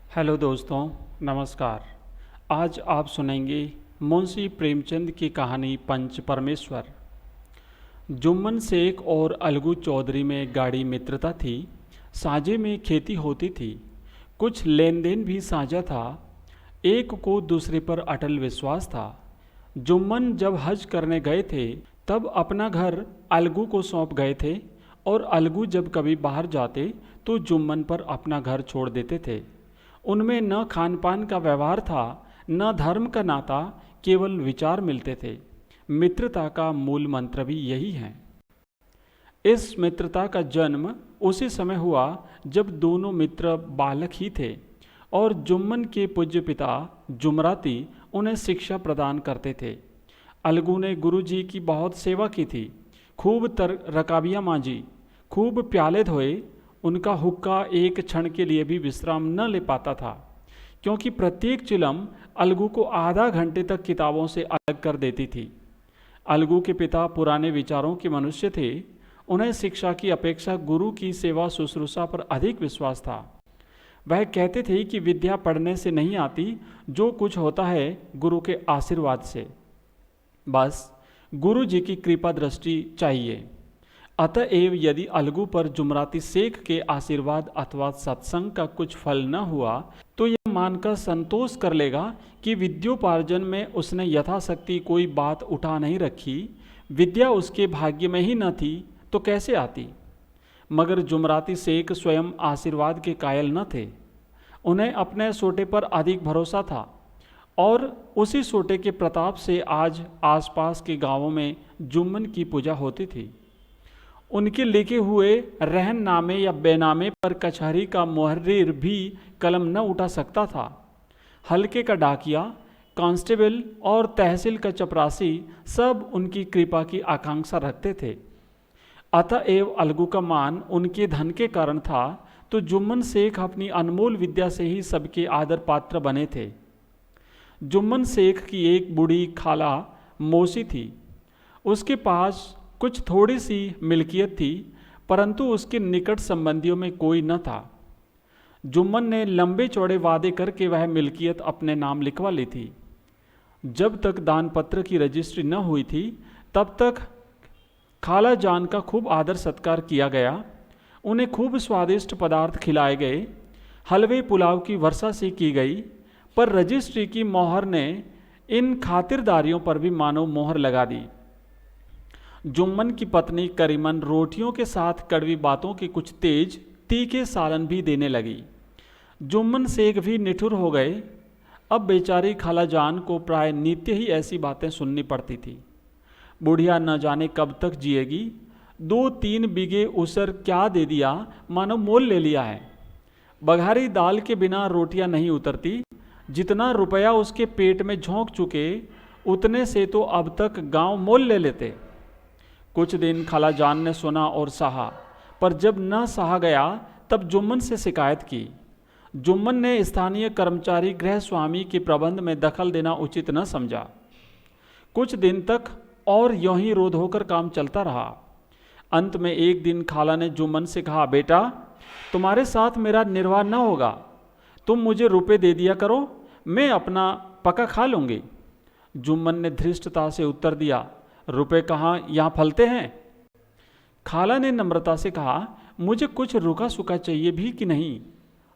Hello दोस्तों, नमस्कार। आज आप सुनेंगे मुंशी प्रेमचंद की कहानी पंच परमेश्वर। जुम्मन शेख और अलगू चौधरी में गाढ़ी मित्रता थी। साझे में खेती होती थी, कुछ लेन देन भी साझा था। एक को दूसरे पर अटल विश्वास था। जुम्मन जब हज करने गए थे तब अपना घर अलगू को सौंप गए थे, और अलगू जब कभी बाहर जाते तो जुम्मन पर अपना घर छोड़ देते थे। उनमें न खान पान का व्यवहार था, न धर्म का नाता, केवल विचार मिलते थे। मित्रता का मूल मंत्र भी यही है। इस मित्रता का जन्म उसी समय हुआ जब दोनों मित्र बालक ही थे, और जुम्मन के पूज्य पिता जुमराती उन्हें शिक्षा प्रदान करते थे। अलगू ने गुरुजी की बहुत सेवा की थी, खूब रकाबियाँ मांजी, खूब प्याले धोए। उनका हुक्का एक क्षण के लिए भी विश्राम न ले पाता था, क्योंकि प्रत्येक चिलम अलगू को आधा घंटे तक किताबों से अलग कर देती थी। अलगू के पिता पुराने विचारों के मनुष्य थे। उन्हें शिक्षा की अपेक्षा गुरु की सेवा शुश्रूषा पर अधिक विश्वास था। वह कहते थे कि विद्या पढ़ने से नहीं आती, जो कुछ होता है गुरु के आशीर्वाद से। बस गुरु जी की कृपा दृष्टि चाहिए। अतएव यदि अलगू पर जुमराती शेख के आशीर्वाद अथवा सत्संग का कुछ फल न हुआ तो यह मानकर संतोष कर लेगा कि विद्योपार्जन में उसने यथाशक्ति कोई बात उठा नहीं रखी। विद्या उसके भाग्य में ही न थी तो कैसे आती। मगर जुमराती शेख स्वयं आशीर्वाद के कायल न थे। उन्हें अपने सोटे पर अधिक भरोसा था, और उसी सोटे के प्रताप से आज आसपास के गांवों में जुम्मन की पूजा होती थी। उनके लिखे हुए रहननामे या बेनामे पर कचहरी का मुहर्रिर भी कलम न उठा सकता था। हल्के का डाकिया, कांस्टेबल और तहसील का चपरासी सब उनकी कृपा की आकांक्षा रखते थे। अतएव अलगू का मान उनके धन के कारण था, तो जुम्मन शेख अपनी अनमोल विद्या से ही सबके आदर पात्र बने थे। जुम्मन शेख की एक बूढ़ी खाला मौसी थी। उसके पास कुछ थोड़ी सी मिल्कियत थी, परंतु उसके निकट संबंधियों में कोई न था। जुम्मन ने लंबे चौड़े वादे करके वह मिल्कियत अपने नाम लिखवा ली थी। जब तक दान पत्र की रजिस्ट्री न हुई थी तब तक खाला जान का खूब आदर सत्कार किया गया। उन्हें खूब स्वादिष्ट पदार्थ खिलाए गए। हलवे पुलाव की वर्षा सी की गई। पर रजिस्ट्री की मोहर ने इन खातिरदारियों पर भी मानो मोहर लगा दी। जुम्मन की पत्नी करीमन रोटियों के साथ कड़वी बातों के कुछ तेज तीखे सालन भी देने लगी। जुम्मन शेख भी निठुर हो गए। अब बेचारी खाला जान को प्राय नित्य ही ऐसी बातें सुननी पड़ती थी। बुढ़िया न जाने कब तक जिएगी। 2-3 बीघे उसर क्या दे दिया, मानो मोल ले लिया है। बघारी दाल के बिना रोटियां नहीं उतरती। जितना रुपया उसके पेट में झोंक चुके, उतने से तो अब तक गांव मोल ले लेते। कुछ दिन खाला जान ने सुना और सहा, पर जब न सहा गया तब जुम्मन से शिकायत की। जुम्मन ने स्थानीय कर्मचारी गृह स्वामी के प्रबंध में दखल देना उचित न समझा। कुछ दिन तक और यूं ही रोध होकर काम चलता रहा। अंत में एक दिन खाला ने जुम्मन से कहा, बेटा, तुम्हारे साथ मेरा निर्वाह न होगा। तुम मुझे रुपए दे दिया करो, मैं अपना पका खा लूँगी। जुम्मन ने धृष्टता से उत्तर दिया, रुपए कहाँ यहाँ फलते हैं। खाला ने नम्रता से कहा, मुझे कुछ रुका सुखा चाहिए भी कि नहीं।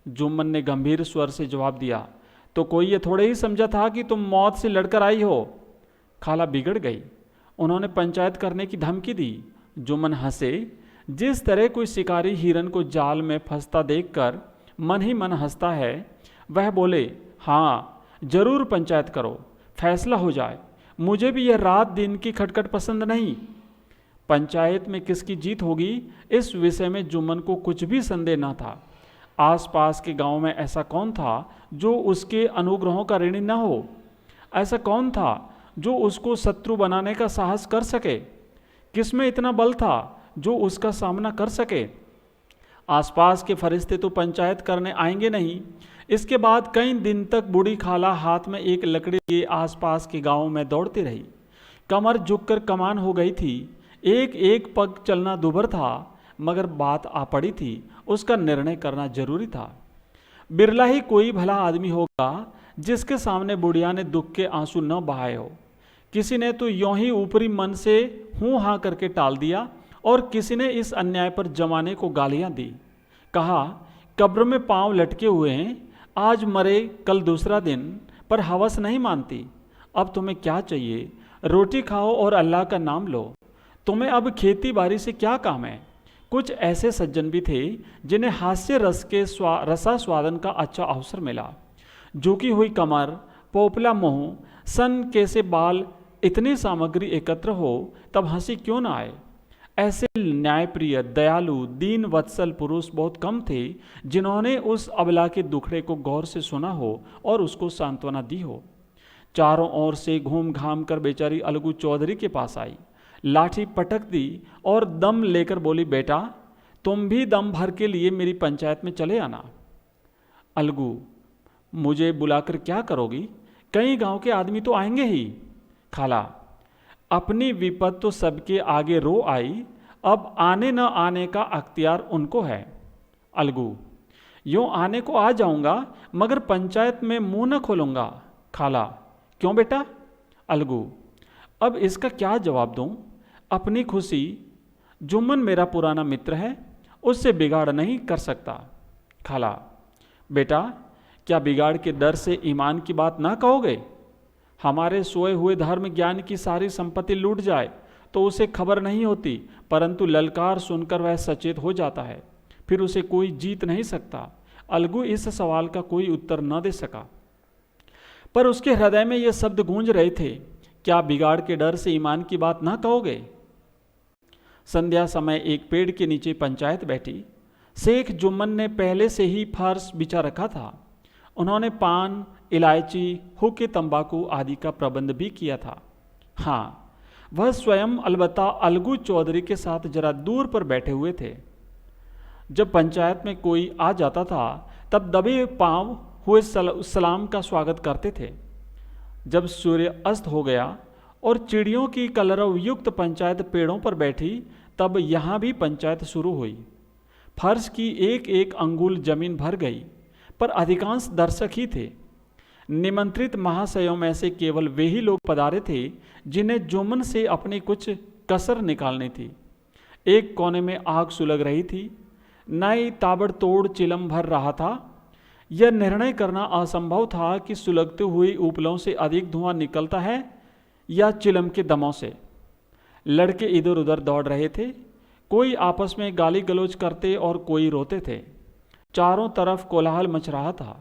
जुम्मन ने गंभीर स्वर से जवाब दिया, तो कोई ये थोड़े ही समझा था कि तुम मौत से लड़कर आई हो। खाला बिगड़ गई। उन्होंने पंचायत करने की धमकी दी। जुम्मन हंसे। जिस तरह कोई शिकारी हिरन को जाल में फंसता देखकर मन ही मन हंसता है, वह बोले, हाँ जरूर पंचायत करो, फैसला हो जाए। मुझे भी यह रात दिन की खटखट पसंद नहीं। पंचायत में किसकी जीत होगी, इस विषय में जुम्मन को कुछ भी संदेह न था। आसपास के गांव में ऐसा कौन था जो उसके अनुग्रहों का ऋणी न हो। ऐसा कौन था जो उसको शत्रु बनाने का साहस कर सके। किसमें इतना बल था जो उसका सामना कर सके। आसपास के फरिश्ते तो पंचायत करने आएंगे नहीं। इसके बाद कई दिन तक बूढ़ी खाला हाथ में एक लकड़ी लिए आसपास के गांवों में दौड़ती रही। कमर झुककर कमान हो गई थी। एक एक पग चलना दुभर था, मगर बात आ पड़ी थी, उसका निर्णय करना जरूरी था। बिरला ही कोई भला आदमी होगा जिसके सामने बुढ़िया ने दुख के आंसू न बहाए हो। किसी ने तो यों ही ऊपरी मन से हूँ हाँ करके टाल दिया और किसी ने इस अन्याय पर जमाने को गालियां दी। कहा, कब्र में पांव लटके हुए हैं, आज मरे कल दूसरा दिन, पर हवस नहीं मानती। अब तुम्हें क्या चाहिए? रोटी खाओ और अल्लाह का नाम लो। तुम्हें अब खेती बाड़ी से क्या काम है? कुछ ऐसे सज्जन भी थे जिन्हें हास्य रस के रसास्वादन का अच्छा अवसर मिला। झुकी हुई कमर, पोपला मुंह, सन कैसे बाल, इतनी सामग्री एकत्र हो तब हंसी क्यों ना आए। ऐसे न्यायप्रिय, दयालु, दीन वत्सल पुरुष बहुत कम थे जिन्होंने उस अबला के दुखड़े को गौर से सुना हो और उसको सांत्वना दी हो। चारों ओर से घूम घाम कर बेचारी अलगू चौधरी के पास आई, लाठी पटक दी और दम लेकर बोली, बेटा तुम भी दम भर के लिए मेरी पंचायत में चले आना। अलगू, मुझे बुलाकर क्या करोगी? कई गांव के आदमी तो आएंगे ही। खाला, अपनी विपद तो सबके आगे रो आई, अब आने न आने का अख्तियार उनको है। अलगू, यूं आने को आ जाऊंगा मगर पंचायत में मुंह न खोलूंगा। खाला, क्यों बेटा? अलगू, अब इसका क्या जवाब दूं? अपनी खुशी, जुम्मन मेरा पुराना मित्र है, उससे बिगाड़ नहीं कर सकता। खाला, बेटा क्या बिगाड़ के डर से ईमान की बात ना कहोगे? हमारे सोए हुए धर्म ज्ञान की सारी संपत्ति लूट जाए तो उसे खबर नहीं होती, परंतु ललकार सुनकर वह सचेत हो जाता है, फिर उसे कोई जीत नहीं सकता। अलगू इस सवाल का कोई उत्तर न दे सका, पर उसके हृदय में ये शब्द गूंज रहे थे, क्या बिगाड़ के डर से ईमान की बात ना कहोगे? संध्या समय एक पेड़ के नीचे पंचायत बैठी। शेख जुम्मन ने पहले से ही फर्श बिछा रखा था। उन्होंने पान, इलायची, हुक्के, तंबाकू आदि का प्रबंध भी किया था। हाँ, वह स्वयं अलबत्ता अलगू चौधरी के साथ जरा दूर पर बैठे हुए थे। जब पंचायत में कोई आ जाता था तब दबे पांव हुए सलाम का स्वागत करते थे। जब सूर्य अस्त हो गया और चिड़ियों की कलरव युक्त पंचायत पेड़ों पर बैठी, तब यहाँ भी पंचायत शुरू हुई। फर्श की एक एक अंगुल जमीन भर गई, पर अधिकांश दर्शक ही थे। निमंत्रित महाशयों में से केवल वे ही लोग पधारे थे जिन्हें जुम्मन से अपनी कुछ कसर निकालनी थी। एक कोने में आग सुलग रही थी, नई ताबड़तोड़ चिलम भर रहा था। यह निर्णय करना असंभव था कि सुलगते हुए उपलों से अधिक धुआं निकलता है या चिलम के दमों से। लड़के इधर उधर दौड़ रहे थे, कोई आपस में गाली गलौज करते और कोई रोते थे। चारों तरफ कोलाहल मच रहा था।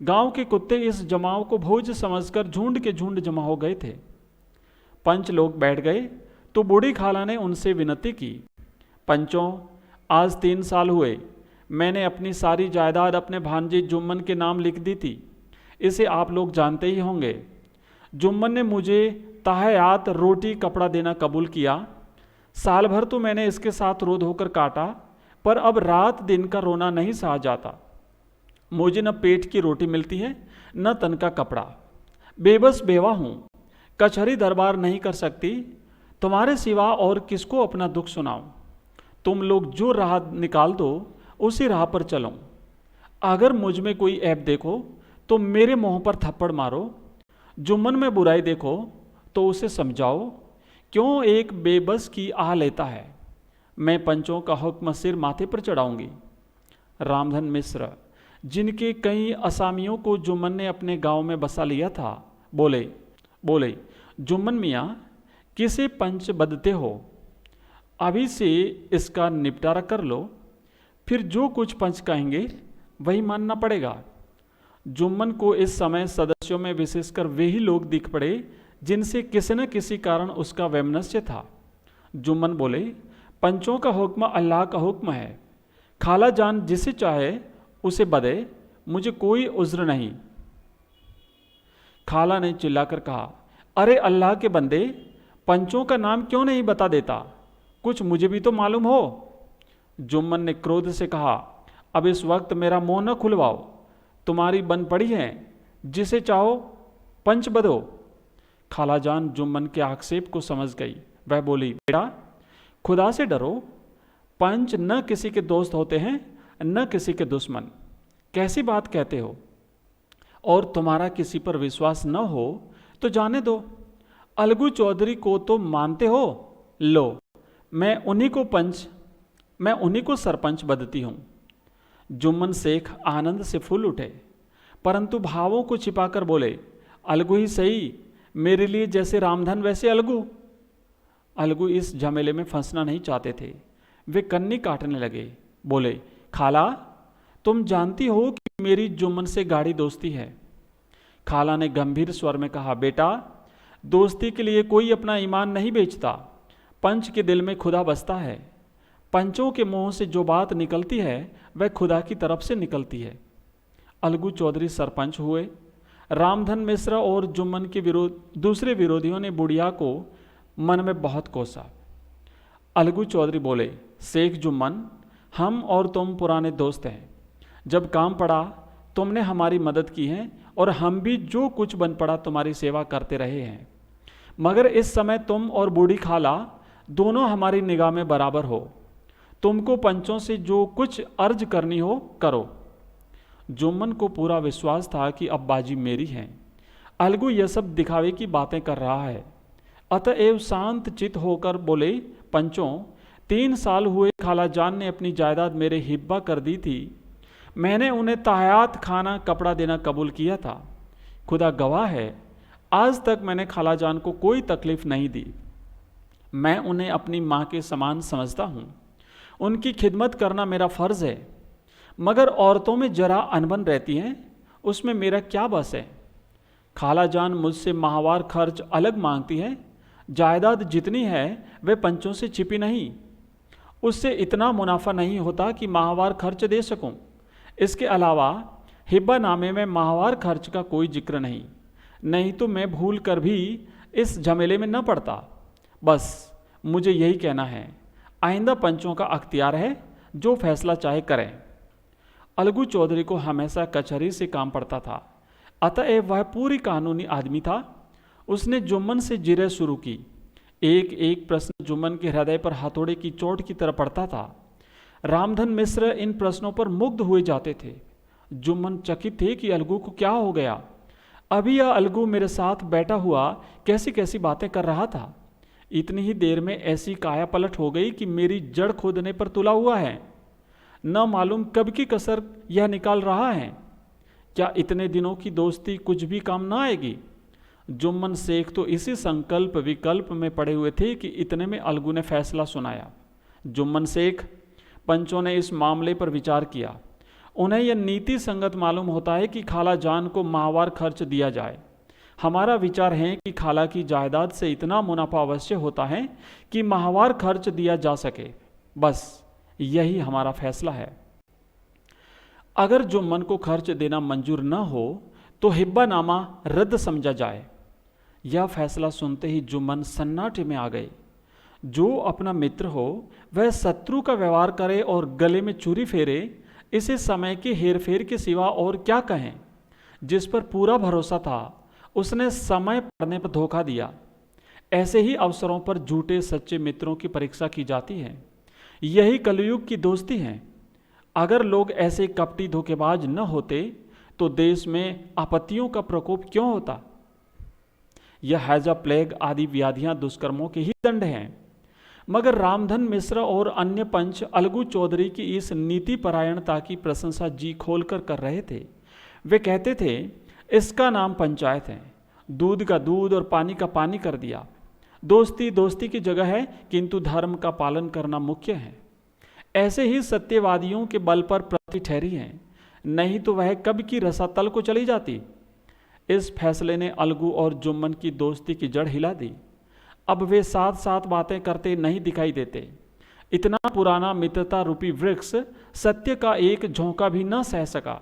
गांव के कुत्ते इस जमाव को भोज समझकर झुंड के झुंड जमा हो गए थे। पंच लोग बैठ गए तो बूढ़ी खाला ने उनसे विनती की, पंचों, आज 3 साल हुए मैंने अपनी सारी जायदाद अपने भांजे जुम्मन के नाम लिख दी थी। इसे आप लोग जानते ही होंगे। जुम्मन ने मुझे ताहयात रोटी कपड़ा देना कबूल किया। साल भर तो मैंने इसके साथ रोध होकर काटा, पर अब रात दिन का रोना नहीं सहा जाता। मुझे न पेट की रोटी मिलती है न तन का कपड़ा। बेबस बेवा हूँ, कचहरी दरबार नहीं कर सकती। तुम्हारे सिवा और किसको अपना दुख सुनाऊं? तुम लोग जो राह निकाल दो उसी राह पर चलो। अगर मुझ में कोई ऐब देखो तो मेरे मुंह पर थप्पड़ मारो। जुम्मन में बुराई देखो तो उसे समझाओ, क्यों एक बेबस की आह लेता है। मैं पंचों का हुक्म सिर माथे पर चढ़ाऊंगी। रामधन मिश्र, जिनके कई असामियों को जुम्मन ने अपने गांव में बसा लिया था, बोले जुम्मन मियाँ, किसे पंच बदते हो? अभी से इसका निपटारा कर लो, फिर जो कुछ पंच कहेंगे वही मानना पड़ेगा। जुम्मन को इस समय सदस्यों में विशेषकर वे ही लोग दिख पड़े जिनसे किसी न किसी कारण उसका वैमनस्य था। जुम्मन बोले, पंचों का हुक्म अल्लाह का हुक्म है। खाला जान जिसे चाहे उसे बदे, मुझे कोई उज्र नहीं। खाला ने चिल्लाकर कहा, अरे अल्लाह के बंदे, पंचों का नाम क्यों नहीं बता देता? कुछ मुझे भी तो मालूम हो। जुम्मन ने क्रोध से कहा, अब इस वक्त मेरा मुंह न खुलवाओ। तुम्हारी बन पड़ी है, जिसे चाहो पंच बदो। खालाजान जुम्मन के आक्षेप को समझ गई। वह बोली, बेटा खुदा से डरो। पंच न किसी के दोस्त होते हैं न किसी के दुश्मन। कैसी बात कहते हो? और तुम्हारा किसी पर विश्वास न हो तो जाने दो। अलगू चौधरी को तो मानते हो? लो, मैं उन्हीं को सरपंच बदती हूँ। जुम्मन शेख आनंद से फूल उठे, परंतु भावों को छिपाकर बोले, अलगू ही सही, मेरे लिए जैसे रामधन वैसे अलगू। अलगू इस झमेले में फंसना नहीं चाहते थे। वे कन्नी काटने लगे, बोले, खाला, तुम जानती हो कि मेरी जुम्मन से गाढ़ी दोस्ती है। खाला ने गंभीर स्वर में कहा, बेटा, दोस्ती के लिए कोई अपना ईमान नहीं बेचता। पंच के दिल में खुदा बसता है। पंचों के मुंह से जो बात निकलती है वह खुदा की तरफ से निकलती है। अलगू चौधरी सरपंच हुए। रामधन मिश्र और जुम्मन के दूसरे विरोधियों ने बुढ़िया को मन में बहुत कोसा। अलगू चौधरी बोले, शेख जुम्मन, हम और तुम पुराने दोस्त हैं। जब काम पड़ा तुमने हमारी मदद की है और हम भी जो कुछ बन पड़ा तुम्हारी सेवा करते रहे हैं। मगर इस समय तुम और बूढ़ी खाला दोनों हमारी निगाह में बराबर हो। तुमको पंचों से जो कुछ अर्ज करनी हो करो। जुम्मन को पूरा विश्वास था कि अब बाजी मेरी है। अलगू यह सब दिखावे की बातें कर रहा है। अतएव शांत चित होकर बोले, पंचों, 3 साल हुए खाला जान ने अपनी जायदाद मेरे हिब्बा कर दी थी। मैंने उन्हें ताहयात खाना कपड़ा देना कबूल किया था। खुदा गवाह है, आज तक मैंने खाला जान को कोई तकलीफ नहीं दी। मैं उन्हें अपनी माँ के समान समझता हूँ। उनकी खिदमत करना मेरा फ़र्ज़ है। मगर औरतों में जरा अनबन रहती हैं, उसमें मेरा क्या बस है। खाला जान मुझसे माहवार खर्च अलग मांगती है। जायदाद जितनी है वह पंचों से छिपी नहीं। उससे इतना मुनाफा नहीं होता कि माहवार खर्च दे सकूं। इसके अलावा हिब्बा नामे में माहवार खर्च का कोई जिक्र नहीं तो मैं भूल कर भी इस झमेले में न पड़ता। बस मुझे यही कहना है। आइंदा पंचों का अख्तियार है, जो फैसला चाहे करें। अलगू चौधरी को हमेशा कचहरी से काम पड़ता था, अतएव वह पूरी कानूनी आदमी था। उसने जुम्मन से जिरह शुरू की। एक एक प्रश्न जुम्मन के हृदय पर हथौड़े की चोट की तरह पड़ता था। रामधन मिश्र इन प्रश्नों पर मुग्ध हुए जाते थे। जुम्मन चकित थे कि अलगू को क्या हो गया। अभी यह अलगू मेरे साथ बैठा हुआ कैसी कैसी बातें कर रहा था। इतनी ही देर में ऐसी काया पलट हो गई कि मेरी जड़ खोदने पर तुला हुआ है। न मालूम कब की कसर यह निकाल रहा है। क्या इतने दिनों की दोस्ती कुछ भी काम न आएगी? जुम्मन शेख तो इसी संकल्प विकल्प में पड़े हुए थे कि इतने में अलगू ने फैसला सुनाया। जुम्मन शेख, पंचों ने इस मामले पर विचार किया। उन्हें यह नीति संगत मालूम होता है कि खाला जान को माहवार खर्च दिया जाए। हमारा विचार है कि खाला की जायदाद से इतना मुनाफा अवश्य होता है कि माहवार खर्च दिया जा सके। बस यही हमारा फैसला है। अगर जुम्मन को खर्च देना मंजूर न हो तो हिब्बानामा रद्द समझा जाए। यह फैसला सुनते ही जुम्मन सन्नाटे में आ गए। जो अपना मित्र हो वह शत्रु का व्यवहार करे और गले में चूरी फेरे, इसे समय के हेरफेर के सिवा और क्या कहें। जिस पर पूरा भरोसा था उसने समय पड़ने पर धोखा दिया। ऐसे ही अवसरों पर झूठे सच्चे मित्रों की परीक्षा की जाती है। यही कलयुग की दोस्ती है। अगर लोग ऐसे कपटी धोखेबाज न होते तो देश में आपत्तियों का प्रकोप क्यों होता। यह हैजा, प्लेग आदि व्याधियां दुष्कर्मों के ही दंड हैं। मगर रामधन मिश्र और अन्य पंच अलगू चौधरी की इस नीति परायणता की प्रशंसा जी खोलकर कर रहे थे। वे कहते थे, इसका नाम पंचायत है। दूध का दूध और पानी का पानी कर दिया। दोस्ती दोस्ती की जगह है, किंतु धर्म का पालन करना मुख्य है। ऐसे ही सत्यवादियों के बल पर प्रति ठहरी हैं, नहीं तो वह कब की रसातल को चली जाती। इस फैसले ने अलगू और जुम्मन की दोस्ती की जड़ हिला दी। अब वे साथ साथ बातें करते नहीं दिखाई देते। इतना पुराना मित्रता रूपी वृक्ष सत्य का एक झोंका भी न सह सका।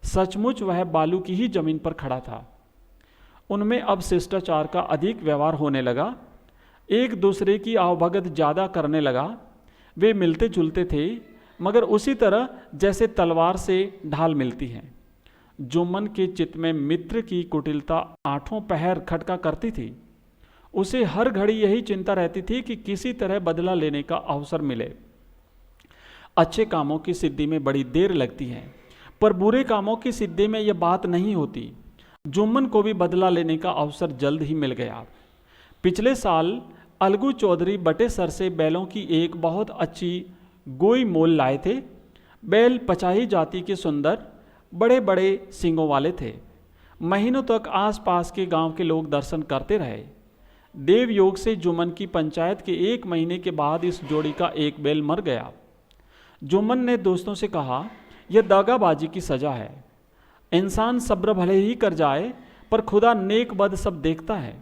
सचमुच वह बालू की ही जमीन पर खड़ा था। उनमें अब शिष्टाचार का अधिक व्यवहार होने लगा। एक दूसरे की आवभगत ज़्यादा करने लगा। वे मिलते जुलते थे, मगर उसी तरह जैसे तलवार से ढाल मिलती है। जुम्मन के चित्त में मित्र की कुटिलता आठों पहर खटका करती थी। उसे हर घड़ी यही चिंता रहती थी कि किसी तरह बदला लेने का अवसर मिले। अच्छे कामों की सिद्धि में बड़ी देर लगती है, पर बुरे कामों की सिद्धि में यह बात नहीं होती। जुम्मन को भी बदला लेने का अवसर जल्द ही मिल गया। पिछले साल अलगू चौधरी बटे सर से बैलों की एक बहुत अच्छी गोई मोल लाए थे। बैल पचाही जाति के सुंदर बड़े बड़े सींगों वाले थे। महीनों तक आसपास के गांव के लोग दर्शन करते रहे। देव योग से जुम्मन की पंचायत के 1 महीने के बाद इस जोड़ी का एक बैल मर गया। जुम्मन ने दोस्तों से कहा, यह दागाबाजी की सजा है। इंसान सब्र भले ही कर जाए, पर खुदा नेक बद सब देखता है।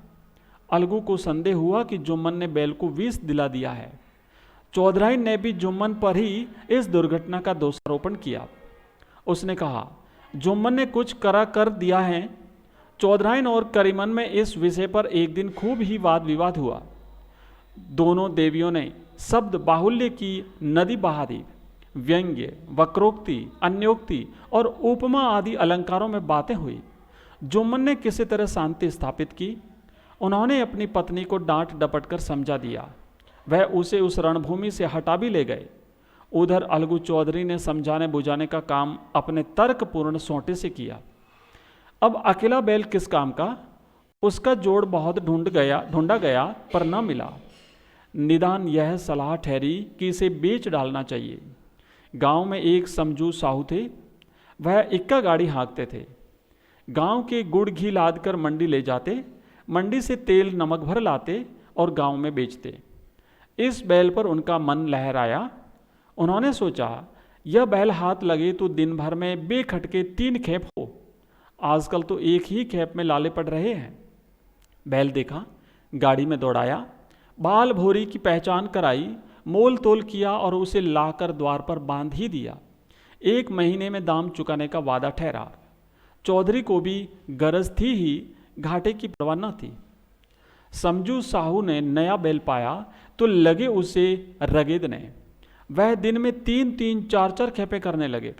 अलगू को संदेह हुआ कि जुम्मन ने बैल को विष दिला दिया है। चौधराई ने भी जुम्मन पर ही इस दुर्घटना का दोषारोपण किया। उसने कहा, जुम्मन ने कुछ करा कर दिया है। चौधराइन और करीमन में इस विषय पर एक दिन खूब ही वाद विवाद हुआ। दोनों देवियों ने शब्द बाहुल्य की नदी बहा दी। व्यंग्य, वक्रोक्ति, अन्योक्ति और उपमा आदि अलंकारों में बातें हुई। जुम्मन ने किसी तरह शांति स्थापित की। उन्होंने अपनी पत्नी को डांट डपट कर समझा दिया। वह उसे उस रणभूमि से हटा भी ले गए। उधर अलगू चौधरी ने समझाने बुझाने का काम अपने तर्कपूर्ण सोंटे से किया। अब अकेला बैल किस काम का? उसका जोड़ बहुत ढूंढा गया पर न मिला। निदान यह सलाह ठहरी कि इसे बेच डालना चाहिए। गांव में एक समझू साहू थे। वह इक्का गाड़ी हाँकते थे। गांव के गुड़ घी लाद कर मंडी ले जाते, मंडी से तेल नमक भर लाते और गांव में बेचते। इस बैल पर उनका मन लहराया। उन्होंने सोचा, यह बैल हाथ लगे तो दिन भर में बेखटके 3 खेप हो। आजकल तो एक ही खेप में लाले पड़ रहे हैं। बैल देखा, गाड़ी में दौड़ाया, बाल भोरी की पहचान कराई, मोल तोल किया और उसे लाकर द्वार पर बांध ही दिया। 1 महीने में दाम चुकाने का वादा ठहरा। चौधरी को भी गरज थी ही, घाटे की परवाह न थी। समझू साहू ने नया बैल पाया तो लगे उसे रगेदने। वह दिन में 3-3, 4-4 खेपे करने लगे।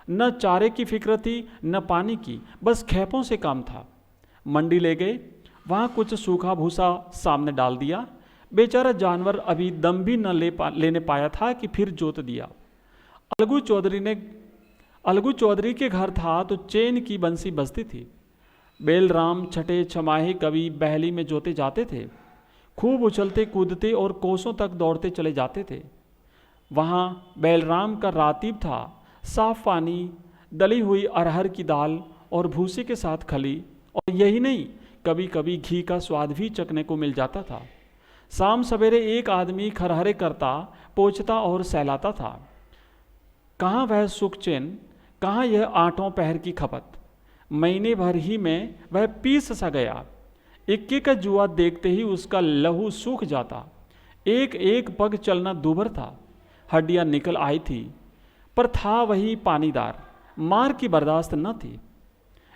न चारे की फिक्र थी न पानी की, बस खेपों से काम था। मंडी ले गए, वहाँ कुछ सूखा भूसा सामने डाल दिया। बेचारा जानवर अभी दम भी न लेने पाया था कि फिर जोत दिया। अलगू चौधरी के घर था तो चैन की बंसी बजती थी। बेलराम छठे छमाही कभी बहली में जोते जाते थे। खूब उछलते कूदते और कोसों तक दौड़ते चले जाते थे। वहाँ बैलराम का रातीब था। साफ पानी, दली हुई अरहर की दाल और भूसे के साथ खली, और यही नहीं, कभी कभी घी का स्वाद भी चखने को मिल जाता था। शाम सवेरे एक आदमी खरहरे करता, पोंछता और सहलाता था। कहाँ वह सुख चैन, कहाँ यह 8 पहर की खपत। महीने भर ही में वह पीस सा गया। इक्के का जुआ देखते ही उसका लहू सूख जाता। एक एक पग चलना दूभर था। हड्डियां निकल आई थी, पर था वही पानीदार। मार की बर्दाश्त न थी।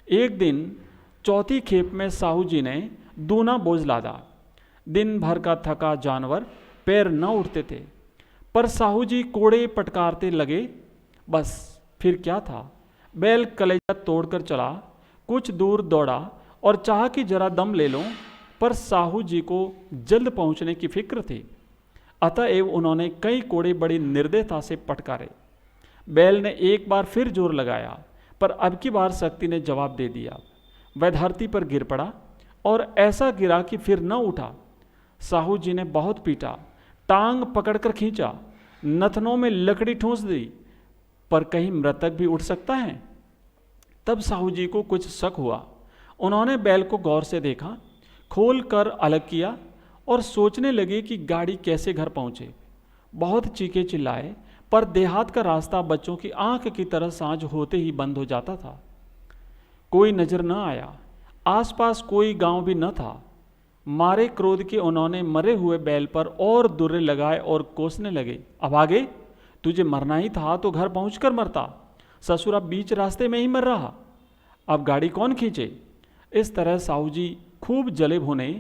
एक दिन चौथी खेप में साहू जी ने दूना बोझ लादा। दिन भर का थका जानवर, पैर न उठते थे, पर साहू जी कोड़े पटकारते लगे। बस फिर क्या था, बैल कलेजा तोड़कर चला। कुछ दूर दौड़ा और चाहा कि जरा दम ले लो, पर साहू जी को जल्द पहुंचने की फिक्र थी। अतएव उन्होंने कई कोड़े बड़ी निर्दयता से पटकारे। बैल ने एक बार फिर जोर लगाया, पर अब की बार शक्ति ने जवाब दे दिया। वह धरती पर गिर पड़ा और ऐसा गिरा कि फिर न उठा। साहू जी ने बहुत पीटा, टांग पकड़कर खींचा, नथनों में लकड़ी ठूंस दी, पर कहीं मृतक भी उठ सकता है। तब साहू जी को कुछ शक हुआ। उन्होंने बैल को गौर से देखा, खोल कर अलग किया और सोचने लगे कि गाड़ी कैसे घर पहुंचे। बहुत चीखे चिल्लाए, पर देहात का रास्ता बच्चों की आंख की तरह सांझ होते ही बंद हो जाता था। कोई नजर न आया। आसपास कोई गांव भी न था। मारे क्रोध के उन्होंने मरे हुए बैल पर और दुर्रे लगाए और कोसने लगे। अब आगे, तुझे मरना ही था तो घर पहुंचकर मरता। ससुरा बीच रास्ते में ही मर रहा। अब गाड़ी कौन खींचे। इस तरह साहू जी खूब जले भुने।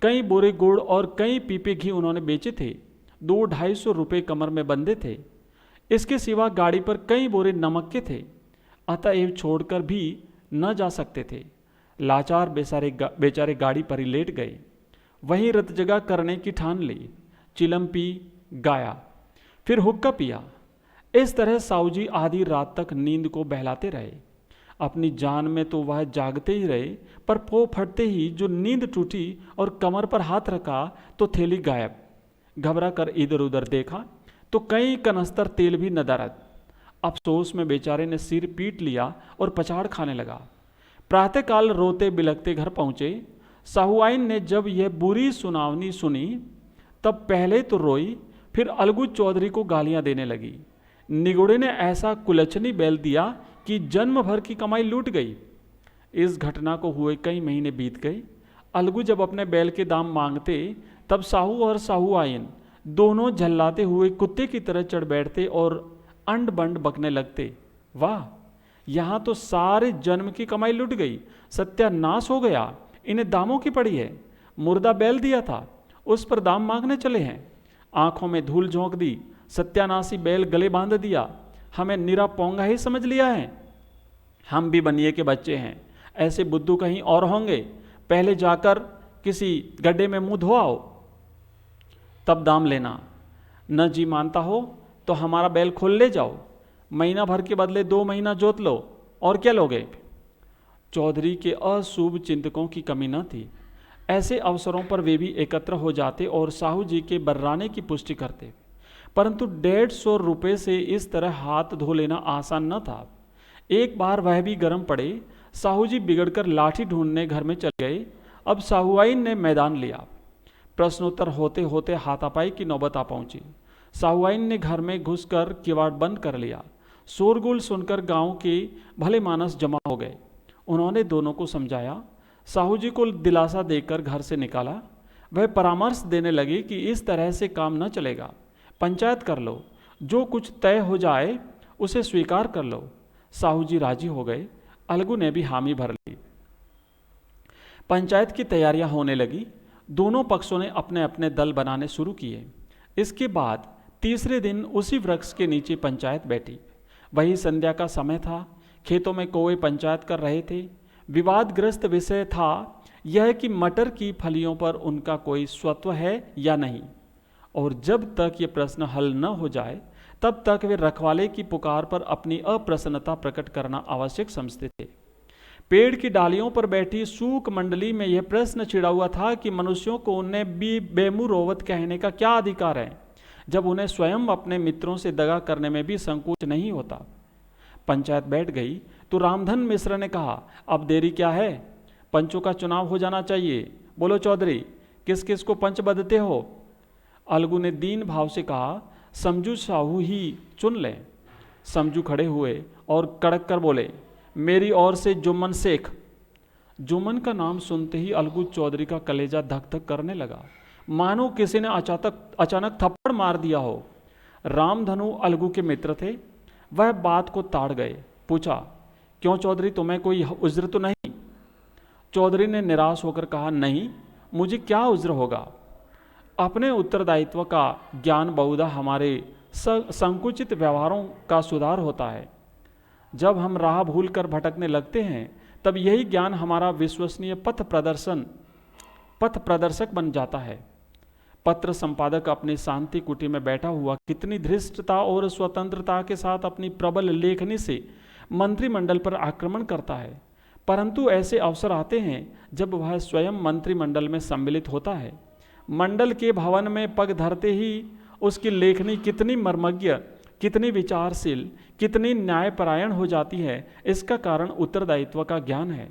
कई बोरे गुड़ और कई पीपे घी उन्होंने बेचे थे। 200-250 रुपये कमर में बंधे थे। इसके सिवा गाड़ी पर कई बोरे नमक के थे। अतएव छोड़कर भी न जा सकते थे। लाचार बेचारे गाड़ी पर ही लेट गए। वहीं रत जगह करने की ठान ली। चिलम पी, गाया, फिर हुक्का पिया। इस तरह साहू जी आधी रात तक नींद को बहलाते रहे। अपनी जान में तो वह जागते ही रहे, पर पो फटते ही जो नींद टूटी और कमर पर हाथ रखा तो थैली गायब। घबरा कर इधर उधर देखा तो कई कनस्तर तेल भी न दरद। अफसोस में बेचारे ने सिर पीट लिया और पछाड़ खाने लगा। प्रातःकाल रोते बिलखते घर पहुंचे। साहुआइन ने जब यह बुरी सुनावनी सुनी तब पहले तो रोई, फिर अलगू चौधरी को गालियां देने लगी। निगुड़े ने ऐसा कुलचनी बैल दिया कि जन्म भर की कमाई लूट गई। इस घटना को हुए कई महीने बीत गए। अलगू जब अपने बैल के दाम मांगते तब साहू और साहुआइन दोनों झल्लाते हुए कुत्ते की तरह चढ़ बैठते और अंड बंड बकने लगते। वाह, यहाँ तो सारे जन्म की कमाई लुट गई, सत्यानाश हो गया, इन्हें दामों की पड़ी है। मुर्दा बैल दिया था, उस पर दाम मांगने चले हैं। आंखों में धूल झोंक दी, सत्यानाशी बैल गले बांध दिया। हमें निरा पोंगा ही समझ लिया है। हम भी बनिए के बच्चे हैं, ऐसे बुद्धू कहीं और होंगे। पहले जाकर किसी गड्ढे में मुंह धो आओ, तब दाम लेना। न जी मानता हो तो हमारा बैल खोल ले जाओ, महीना भर के बदले 2 महीना जोत लो, और क्या लोगे। चौधरी के अशुभ चिंतकों की कमी न थी। ऐसे अवसरों पर वे भी एकत्र हो जाते और साहू जी के बर्राने की पुष्टि करते। परंतु 150 रुपये से इस तरह हाथ धो लेना आसान न था। एक बार वह भी गर्म पड़े। साहू जी बिगड़कर लाठी ढूंढने घर में चले गए। अब साहुआइन ने मैदान लिया। प्रश्नोत्तर होते होते हाथापाई की नौबत आ पहुंची। साहुआइन ने घर में घुसकर किवाड़ बंद कर लिया। शोरगुल सुनकर गांव के भले मानस जमा हो गए। उन्होंने दोनों को समझाया, साहू जी को दिलासा देकर घर से निकाला। वह परामर्श देने लगे कि इस तरह से काम न चलेगा, पंचायत कर लो, जो कुछ तय हो जाए उसे स्वीकार कर लो। साहू जी राजी हो गए। अलगू ने भी हामी भर ली। पंचायत की तैयारियां होने लगी। दोनों पक्षों ने अपने अपने दल बनाने शुरू किए। इसके बाद तीसरे दिन उसी वृक्ष के नीचे पंचायत बैठी। वही संध्या का समय था। खेतों में कौवे पंचायत कर रहे थे। विवादग्रस्त विषय था यह कि मटर की फलियों पर उनका कोई स्वत्व है या नहीं, और जब तक ये प्रश्न हल न हो जाए तब तक वे रखवाले की पुकार पर अपनी अप्रसन्नता प्रकट करना आवश्यक समझते थे। पेड़ की डालियों पर बैठी सूक मंडली में यह प्रश्न छिड़ा हुआ था कि मनुष्यों को उन्हें बेमुरोवत कहने का क्या अधिकार है, जब उन्हें स्वयं अपने मित्रों से दगा करने में भी संकोच नहीं होता। पंचायत बैठ गई तो रामधन मिश्र ने कहा, अब देरी क्या है, पंचों का चुनाव हो जाना चाहिए। बोलो चौधरी, किस किस को पंच बदते हो। अलगू ने दीन भाव से कहा, समझू साहू ही चुन लें। समझू खड़े हुए और कड़क कर बोले, मेरी ओर से जुम्मन शेख। जुम्मन का नाम सुनते ही अलगू चौधरी का कलेजा धक धक करने लगा, मानो किसी ने अचानक थप्पड़ मार दिया हो। रामधनु अलगू के मित्र थे। वह बात को ताड़ गए। पूछा, क्यों चौधरी, तुम्हें कोई उज्र तो नहीं। चौधरी ने निराश होकर कहा, नहीं, मुझे क्या उज्र होगा। अपने उत्तरदायित्व का ज्ञान बहुधा हमारे संकुचित व्यवहारों का सुधार होता है। जब हम राह भूल कर भटकने लगते हैं तब यही ज्ञान हमारा विश्वसनीय पथ प्रदर्शक बन जाता है। पत्र संपादक अपनी शांति कुटी में बैठा हुआ कितनी धृष्टता और स्वतंत्रता के साथ अपनी प्रबल लेखनी से मंत्रिमंडल पर आक्रमण करता है, परंतु ऐसे अवसर आते हैं जब वह स्वयं मंत्रिमंडल में सम्मिलित होता है। मंडल के भवन में पग धरते ही उसकी लेखनी कितनी मर्मज्ञ, कितनी विचारशील, कितनी न्यायपरायण हो जाती है, इसका कारण उत्तरदायित्व का ज्ञान है।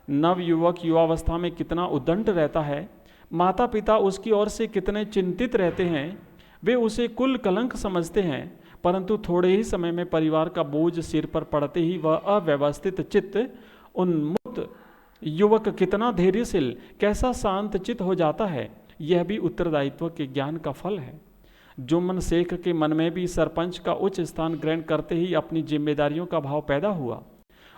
नव युवक युवावस्था में कितना उद्दंड रहता है, माता पिता उसकी ओर से कितने चिंतित रहते हैं। वे उसे कुल कलंक समझते हैं, परंतु थोड़े ही समय में परिवार का बोझ सिर पर पड़ते ही वह अव्यवस्थित चित्त उन्मुक्त युवक कितना धैर्यशील, कैसा शांत चित्त हो जाता है। यह भी उत्तरदायित्व के ज्ञान का फल है। जुम्मन शेख के मन में भी सरपंच का उच्च स्थान ग्रहण करते ही अपनी जिम्मेदारियों का भाव पैदा हुआ।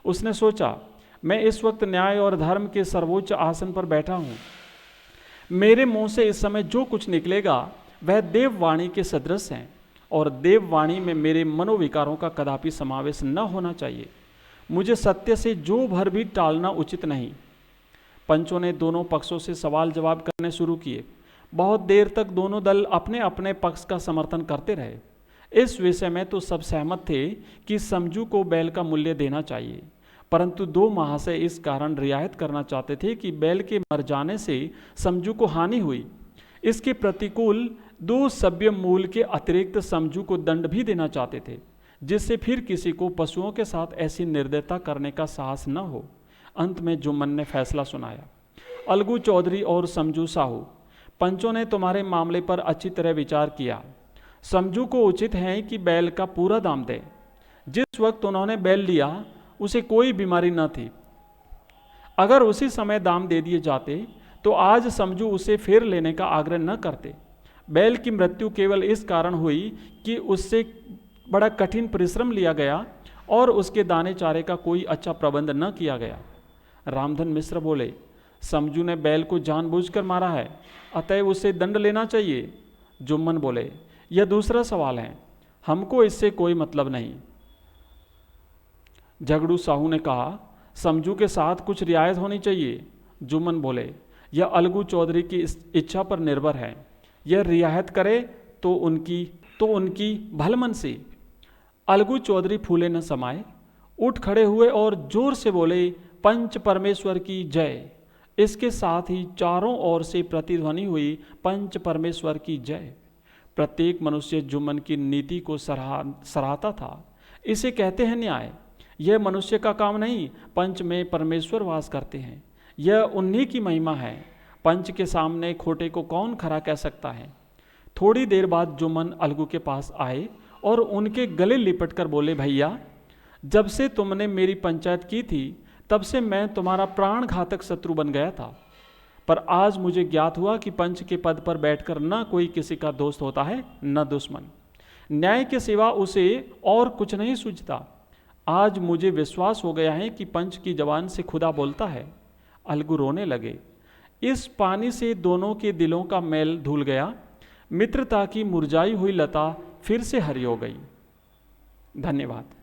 उसने सोचा, मैं इस वक्त न्याय और धर्म के सर्वोच्च आसन पर बैठा हूँ। मेरे मुंह से इस समय जो कुछ निकलेगा वह देववाणी के सदृश है, और देववाणी में मेरे मनोविकारों का कदापि समावेश न होना चाहिए। मुझे सत्य से जो भर भी टालना उचित नहीं। पंचों ने दोनों पक्षों से सवाल जवाब करने शुरू किए। बहुत देर तक दोनों दल अपने अपने पक्ष का समर्थन करते रहे। इस विषय में तो सब सहमत थे कि समझू को बैल का मूल्य देना चाहिए, परंतु दो महाशय इस कारण रियायत करना चाहते थे कि बैल के मर जाने से समझू को हानि हुई। इसके प्रतिकूल दो सभ्य मूल के अतिरिक्त समझू को दंड भी देना चाहते थे, जिससे फिर किसी को पशुओं के साथ ऐसी निर्दयता करने का साहस न हो। अंत में जुम्मन ने फैसला सुनाया, अलगू चौधरी और समझू साहू, पंचों ने तुम्हारे मामले पर अच्छी तरह विचार किया। समझू को उचित है कि बैल का पूरा दाम दे। जिस वक्त उन्होंने बैल लिया उसे कोई बीमारी न थी। अगर उसी समय दाम दे दिए जाते तो आज समझू उसे फिर लेने का आग्रह न करते। बैल की मृत्यु केवल इस कारण हुई कि उससे बड़ा कठिन परिश्रम लिया गया और उसके दाने चारे का कोई अच्छा प्रबंध न किया गया। रामधन मिश्र बोले, समझू ने बैल को जानबूझकर मारा है, अतएव उसे दंड लेना चाहिए। जुम्मन बोले, यह दूसरा सवाल है, हमको इससे कोई मतलब नहीं। झगड़ू साहू ने कहा, समझू के साथ कुछ रियायत होनी चाहिए। जुम्मन बोले, यह अलगू चौधरी की इच्छा पर निर्भर है, यह रियायत करे तो उनकी भलमनसी। अलगू चौधरी फूले न समाये, उठ खड़े हुए और जोर से बोले, पंच परमेश्वर की जय। इसके साथ ही चारों ओर से प्रतिध्वनि हुई, पंच परमेश्वर की जय। प्रत्येक मनुष्य जुम्मन की नीति को सराहता था। इसे कहते हैं न्याय। यह मनुष्य का काम नहीं, पंच में परमेश्वर वास करते हैं, यह उन्हीं की महिमा है। पंच के सामने खोटे को कौन खरा कह सकता है। थोड़ी देर बाद जुम्मन अलगू के पास आए और उनके गले लिपटकर बोले, भैया, जब से तुमने मेरी पंचायत की थी तब से मैं तुम्हारा प्राण घातक शत्रु बन गया था, पर आज मुझे ज्ञात हुआ कि पंच के पद पर बैठकर न कोई किसी का दोस्त होता है न दुश्मन। न्याय के सिवा उसे और कुछ नहीं सूझता। आज मुझे विश्वास हो गया है कि पंच की जबान से खुदा बोलता है। अलगू रोने लगे। इस पानी से दोनों के दिलों का मैल धुल गया। मित्रता की मुरझाई हुई लता फिर से हरी हो गई। धन्यवाद।